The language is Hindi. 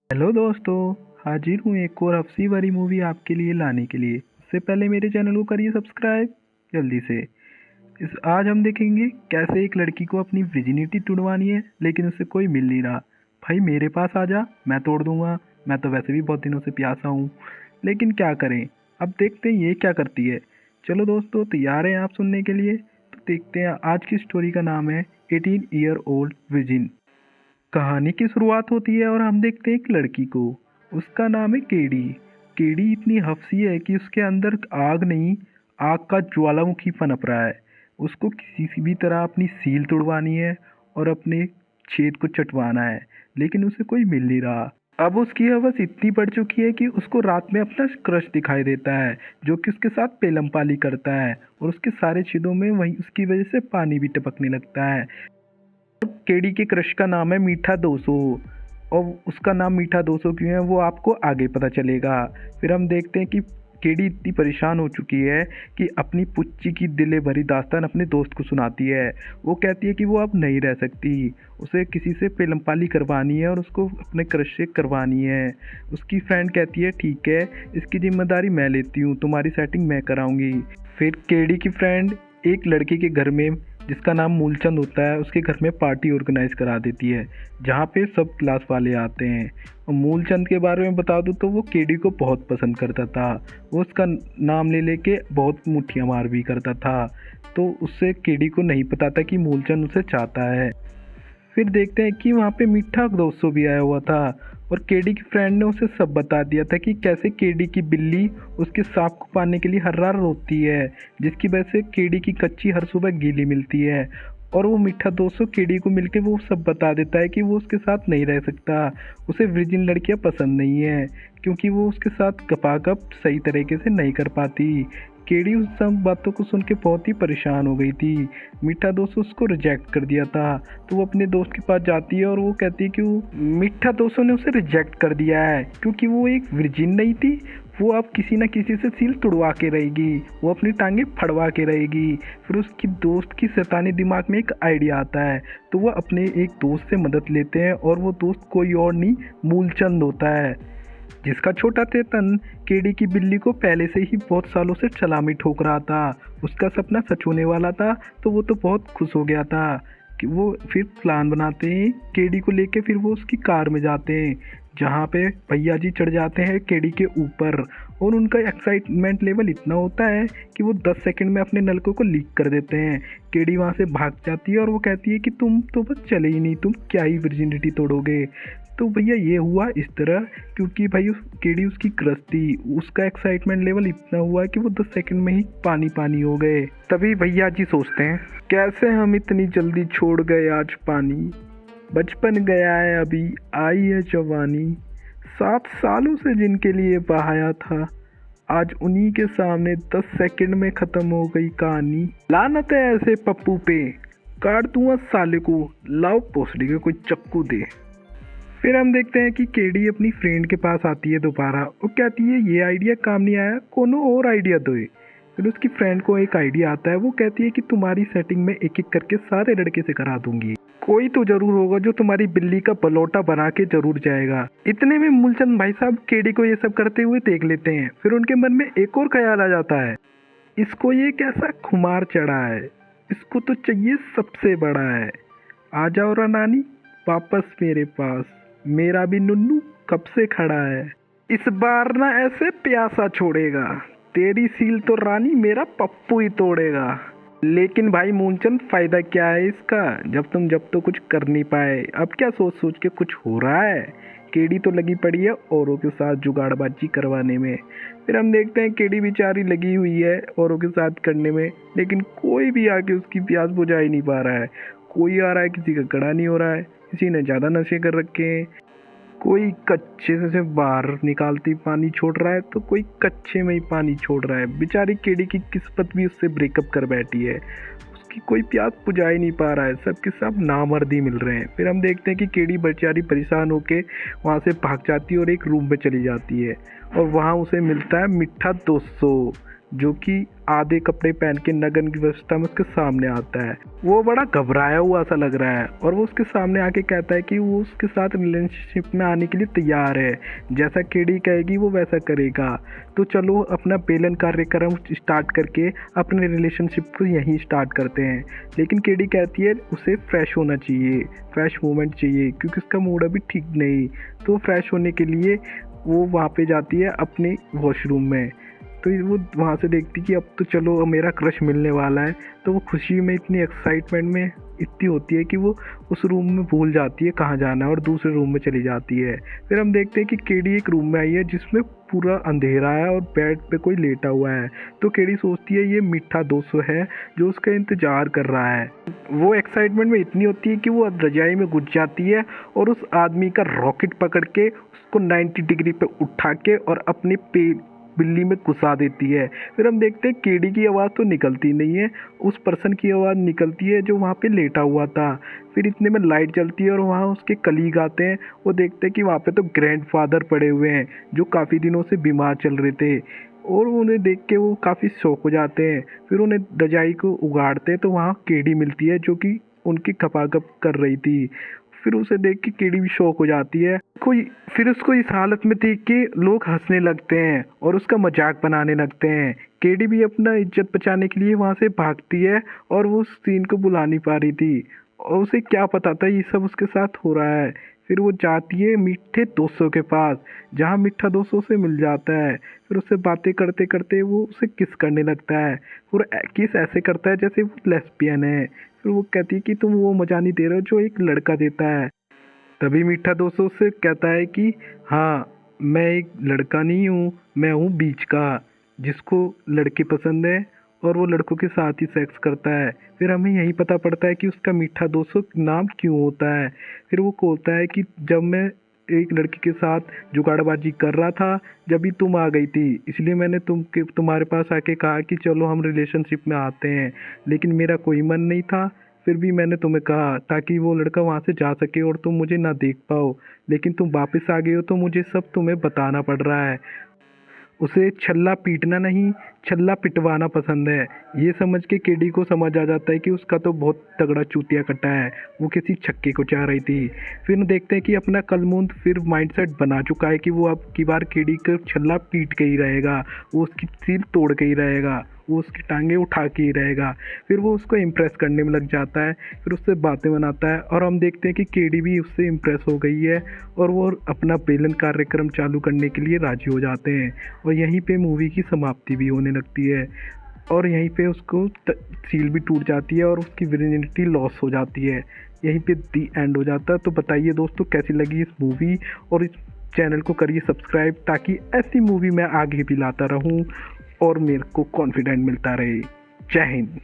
हेलो दोस्तों, हाजिर हूँ एक और हफ्सी भरी मूवी आपके लिए लाने के लिए। उससे पहले मेरे चैनल को करिए सब्सक्राइब जल्दी से। इस आज हम देखेंगे कैसे एक लड़की को अपनी वर्जिनिटी तुड़वानी है, लेकिन उससे कोई मिल नहीं रहा। भाई मेरे पास आ जा, मैं तोड़ दूंगा। मैं तो वैसे भी बहुत दिनों से प्यासा हूँ, लेकिन क्या करें। अब देखते हैं ये क्या करती है। चलो दोस्तों, तैयार हैं आप सुनने के लिए? तो देखते हैं। आज की स्टोरी का नाम है 18 ईयर ओल्ड वर्जिन। कहानी की शुरुआत होती है और हम देखते हैं एक लड़की को। उसका नाम है केडी। केडी इतनी हफ्सी है कि उसके अंदर आग नहीं, आग का ज्वालामुखी पनप रहा है। उसको किसी भी तरह अपनी सील तुड़वानी है और अपने छेद को चटवाना है, लेकिन उसे कोई मिल नहीं रहा। अब उसकी हवस इतनी बढ़ चुकी है कि उसको रात में अपना क्रश दिखाई देता है, जो कि उसके साथ पेलम पाली करता है, और उसके सारे छेदों में वही उसकी वजह से पानी भी टपकने लगता है। केडी के क्रश का नाम है मीठा 200। और उसका नाम मीठा 200 क्यों है वो आपको आगे पता चलेगा। फिर हम देखते हैं कि केडी इतनी परेशान हो चुकी है कि अपनी पुच्ची की दिले भरी दास्तान अपने दोस्त को सुनाती है। वो कहती है कि वो अब नहीं रह सकती, उसे किसी से पेलमपाली करवानी है और उसको अपने क्रश से करवानी है। उसकी फ्रेंड कहती है ठीक है, इसकी जिम्मेदारी मैं लेती हूँ, तुम्हारी सेटिंग मैं कराऊंगी। फिर केडी की फ्रेंड एक लड़के के घर में, जिसका नाम मूलचंद होता है, उसके घर में पार्टी ऑर्गेनाइज करा देती है, जहाँ पे सब क्लास वाले आते हैं। और मूलचंद के बारे में बता दूँ तो वो केडी को बहुत पसंद करता था। वो उसका नाम ले लेके बहुत मुठ्ठियाँ मार भी करता था। तो उससे केडी को नहीं पता था कि मूलचंद उसे चाहता है। फिर देखते हैं कि वहाँ पे मीठा 200 भी आया हुआ था, और केडी की फ्रेंड ने उसे सब बता दिया था कि कैसे केडी की बिल्ली उसके सांप को पाने के लिए हर रात रोती है, जिसकी वजह से केडी की कच्ची हर सुबह गीली मिलती है। और वो मीठा 200 केडी को मिलके वो सब बता देता है कि वो उसके साथ नहीं रह सकता, उसे वर्जिन लड़कियां पसंद नहीं है, क्योंकि वो उसके साथ गपागप सही तरीके से नहीं कर पाती। केडी उस सब बातों को सुन के बहुत ही परेशान हो गई थी। मीठा दोस्त उसको रिजेक्ट कर दिया था। तो वो अपने दोस्त के पास जाती है और वो कहती है कि वो मीठा दोस्तों ने उसे रिजेक्ट कर दिया है क्योंकि वो एक वर्जिन नहीं थी। वो अब किसी न किसी से सील तुड़वा के रहेगी, वो अपनी टांगे फड़वा के रहेगी। फिर उसकी दोस्त की शैतानी दिमाग में एक आइडिया आता है, तो वो अपने एक दोस्त से मदद लेते हैं, और वो दोस्त कोई और नहीं मूलचंद होता है, जिसका छोटा चेतन केडी की बिल्ली को पहले से ही बहुत सालों से सलामी ठोक रहा था। उसका सपना सच होने वाला था, तो वो तो बहुत खुश हो गया था कि वो फिर प्लान बनाते हैं केडी को लेके। फिर वो उसकी कार में जाते हैं, जहाँ पे भैया जी चढ़ जाते हैं केडी के ऊपर, और उनका एक्साइटमेंट लेवल इतना होता है कि वो 10 सेकंड में अपने नलकों को लीक कर देते हैं। केडी वहाँ से भाग जाती है और वो कहती है कि तुम तो बस चले ही नहीं, तुम क्या ही वर्जिनिटी तोड़ोगे। तो भैया ये हुआ इस तरह क्योंकि भाई केडी उसकी क्रश थी, उसका एक्साइटमेंट लेवल इतना हुआ कि वो 10 सेकंड में ही पानी पानी हो गए। तभी भैया जी सोचते हैं कैसे हम इतनी जल्दी छोड़ गए आज पानी, बचपन गया है अभी आई है जवानी, 7 सालों से जिनके लिए बहाया था, आज उन्हीं के सामने 10 सेकंड में ख़त्म हो गई कहानी। लानत है ऐसे पप्पू पे, काट दूंगा साले को, लाओ पोसड़ी का कोई चक्कू दे। फिर हम देखते हैं कि केडी अपनी फ्रेंड के पास आती है दोबारा और कहती है ये आइडिया काम नहीं आया, कोनो और आइडिया दो। फिर उसकी फ्रेंड को एक आइडिया आता है, वो कहती है कि तुम्हारी सेटिंग में एक एक करके सारे लड़के से करा दूंगी, कोई तो जरूर होगा जो तुम्हारी बिल्ली का बलौटा बना के जरूर जाएगा। इतने में मूलचंद भाई साहब केडी को ये सब करते हुए देख लेते हैं। फिर उनके मन में एक और ख्याल आ जाता है, इसको ये कैसा खुमार चढ़ा है, इसको तो चाहिए सबसे बड़ा है। आ जाओ रानानी वापस मेरे पास, मेरा भी नुन्नू कब से खड़ा है, इस बार ना ऐसे प्यासा छोड़ेगा, तेरी सील तो रानी मेरा पप्पू ही तोड़ेगा। लेकिन भाई मूलचंद फायदा क्या है इसका, जब तो कुछ कर नहीं पाए, अब क्या सोच सोच के कुछ हो रहा है। केडी तो लगी पड़ी है औरों के साथ जुगाड़बाजी करवाने में। फिर हम देखते हैं केडी बेचारी लगी हुई है औरों के साथ करने में, लेकिन कोई भी आके उसकी प्यास बुझा ही नहीं पा रहा है। कोई आ रहा है, किसी का कड़ा नहीं हो रहा है, किसी ने ज़्यादा नशे कर रखे हैं, कोई कच्चे से बाहर निकालती पानी छोड़ रहा है, तो कोई कच्चे में ही पानी छोड़ रहा है। बेचारी केडी की किस्मत भी उससे ब्रेकअप कर बैठी है, उसकी कोई प्यास बुझा ही नहीं पा रहा है, सबके सब नामर्दी मिल रहे हैं। फिर हम देखते हैं कि केडी बेचारी परेशान होके वहाँ से भाग जाती है और एक रूम पे चली जाती है, और वहाँ उसे मिलता है मीठा 200, जो कि आधे कपड़े पहन के नग्न की अवस्था में उसके सामने आता है। वो बड़ा घबराया हुआ सा लग रहा है और वो उसके सामने आके कहता है कि वो उसके साथ रिलेशनशिप में आने के लिए तैयार है, जैसा केडी कहेगी वो वैसा करेगा। तो चलो अपना बेलन कार्यक्रम स्टार्ट करके अपने रिलेशनशिप को यहीं स्टार्ट करते हैं। लेकिन केडी कहती है उसे फ्रेश होना चाहिए, फ्रेश मोमेंट चाहिए, क्योंकि उसका मूड अभी ठीक नहीं। तो फ्रेश होने के लिए वो वहाँ पे जाती है अपने वॉशरूम में। तो वो वहाँ से देखती कि अब तो चलो अब मेरा क्रश मिलने वाला है। तो वो खुशी में इतनी एक्साइटमेंट में इतनी होती है कि वो उस रूम में भूल जाती है कहाँ जाना है और दूसरे रूम में चली जाती है। फिर हम देखते हैं कि केडी एक रूम में आई है जिसमें पूरा अंधेरा है और बेड पे कोई लेटा हुआ है। तो केडी सोचती है ये मीठा दोस्त है जो उसका इंतजार कर रहा है। वो एक्साइटमेंट में इतनी होती है कि वो रजाई में घुस जाती है और उस आदमी का रॉकेट पकड़ के उसको 90 डिग्री पे उठा के और अपने बिल्ली में घुसा देती है। फिर हम देखते हैं केडी की आवाज़ तो निकलती नहीं है, उस पर्सन की आवाज़ निकलती है जो वहाँ पे लेटा हुआ था। फिर इतने में लाइट जलती है और वहाँ उसके कलीग आते हैं। वो देखते हैं कि वहाँ पे तो ग्रैंडफादर पड़े हुए हैं जो काफ़ी दिनों से बीमार चल रहे थे और उन्हें देख के वो काफ़ी शौक हो जाते हैं। फिर उन्हें रजाई को उगाड़ते हैं तो वहाँ केडी मिलती है जो कि उनकी खपाखप कर रही थी। फिर उसे देख के केडी भी शौक हो जाती है। फिर उसको इस हालत में देख के लोग हंसने लगते हैं और उसका मजाक बनाने लगते हैं। केडी भी अपना इज्जत बचाने के लिए वहाँ से भागती है और वो उस सीन को बुला नहीं पा रही थी और उसे क्या पता था ये सब उसके साथ हो रहा है। फिर वो जाती है मीठे दोस्तों के पास जहाँ मीठा दोस्तों से मिल जाता है। फिर उससे बातें करते करते वो उसे किस करने लगता है और किस ऐसे करता है जैसे वो लेस्बियन है। फिर वो कहती है कि तुम वो मजा नहीं दे रहे हो जो एक लड़का देता है। तभी मीठा दोस्त उससे कहता है कि हाँ मैं एक लड़का नहीं हूँ, मैं हूँ बीच का, जिसको लड़के पसंद है और वो लड़कों के साथ ही सेक्स करता है। फिर हमें यही पता पड़ता है कि उसका मीठा दोस्त नाम क्यों होता है। फिर वो बोलता है कि जब मैं एक लड़की के साथ जुगाड़बाजी कर रहा था जब ही तुम आ गई थी, इसलिए मैंने तुम्हारे पास आके कहा कि चलो हम रिलेशनशिप में आते हैं, लेकिन मेरा कोई मन नहीं था। फिर भी मैंने तुम्हें कहा ताकि वो लड़का वहाँ से जा सके और तुम मुझे ना देख पाओ, लेकिन तुम वापस आ गए हो तो मुझे सब तुम्हें बताना पड़ रहा है। उसे छल्ला पीटना नहीं, छल्ला पिटवाना पसंद है। ये समझ के केडी को समझ आ जाता है कि उसका तो बहुत तगड़ा चूतिया कटा है, वो किसी छक्के को चाह रही थी। फिर देखते हैं कि अपना कलमुंद फिर माइंडसेट बना चुका है कि वो अब की बार केडी को छल्ला पीट के ही रहेगा, वो उसकी सील तोड़ के ही रहेगा, वो उसकी टांगें उठा के ही रहेगा। फिर वो उसको इम्प्रेस करने में लग जाता है, फिर उससे बातें बनाता है और हम देखते हैं कि केडी भी उससे इम्प्रेस हो गई है और वो अपना बेलन कार्यक्रम चालू करने के लिए राजी हो जाते हैं। और यहीं पे मूवी की समाप्ति भी होने लगती है और यहीं पे उसको सील भी टूट जाती है और उसकी वर्जिनिटी लॉस हो जाती है। यहीं पे दी एंड हो जाता है। तो बताइए दोस्तों कैसी लगी इस मूवी, और इस चैनल को करिए सब्सक्राइब ताकि ऐसी मूवी मैं आगे भी लाता रहूं और मेरे को कॉन्फिडेंट मिलता रहे। जय हिंद।